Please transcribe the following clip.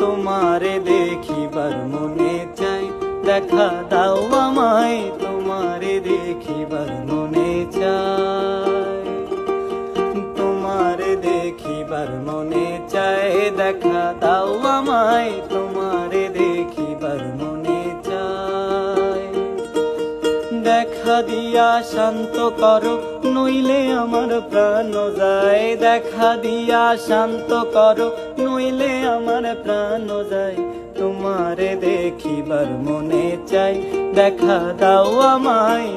তোমারে দেখিবার মনে চাই, দেখা দাও আমায় তোমারে দেখিবার মনে চাই। তোমারে দেখিবার মনে চাই, দেখা দাও আমায় তোমারে দেখিবার মনে চাই। দেখা দিয়া শান্ত করো নইলে আমার প্রাণ যায়, দেখা দিয়া শান্ত করো নইলে আমার প্রাণ যায়। তোমারে দেখিবার মনে চাই, দেখা দাও আমায়।